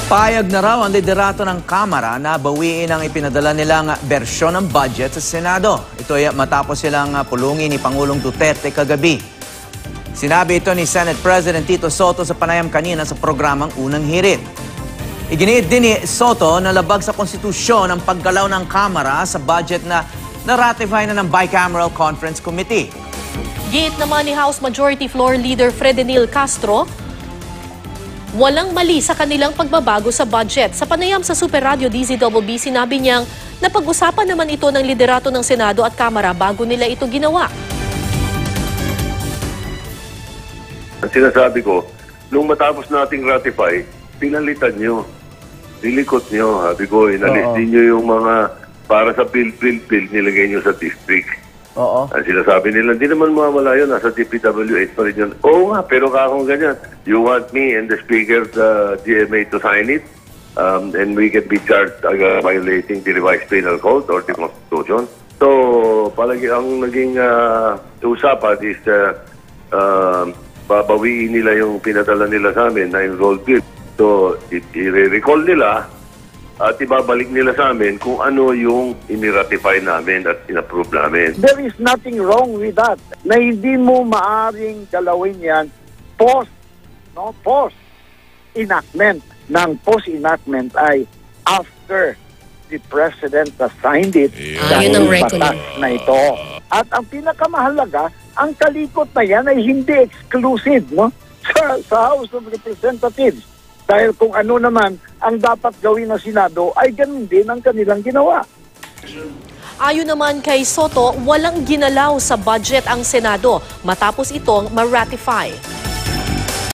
Payag na raw ang liderato ng Kamara na bawiin ang ipinadala nilang bersyon ng budget sa Senado. Ito ay matapos silang pulungin ni Pangulong Duterte kagabi. Sinabi ito ni Senate President Tito Soto sa panayam kanina sa programang Unang Hirit. Iginiit din ni Soto na labag sa konstitusyon ang paggalaw ng Kamara sa budget na na-ratify na ng Bicameral Conference Committee. Giit naman ni House Majority Floor Leader Fredenil Castro, walang mali sa kanilang pagbabago sa budget. Sa panayam sa Super Radio DZBB, sinabi niyang napag-usapan naman ito ng liderato ng Senado at Kamara bago nila ito ginawa. Ang sinasabi ko, nung matapos nating ratify, pinalitan nyo, nilikot nyo. Sabi ko, inalis din nyo yung mga para sa bill, nilagay nyo sa district. Ang sinasabi nila, hindi naman mawala yun, nasa DPWH pa rin yun. Oo nga, pero kakong ganyan. You want me and the Speaker, the GMA to sign it, and we can be charged violating the revised penal code or the Constitution. So, palagi ang naging usapan is babawiin nila yung pinadala nila sa amin na enrolled bill. So, i-recall nila at ibabalik nila sa amin kung ano yung iniratify namin at inapprove namin. There is nothing wrong with that. Na hindi mo maaring galawin yan post-enactment. Ng post-enactment ay after the President has signed it dahil batas na ito. At ang pinakamahalaga, ang kalikot na yan ay hindi exclusive sa House of Representatives. Dahil kung ano naman ang dapat gawin ng Senado ay ganun din ang kanilang ginawa. Ayon naman kay Soto, walang ginalaw sa budget ang Senado matapos itong ma-ratify.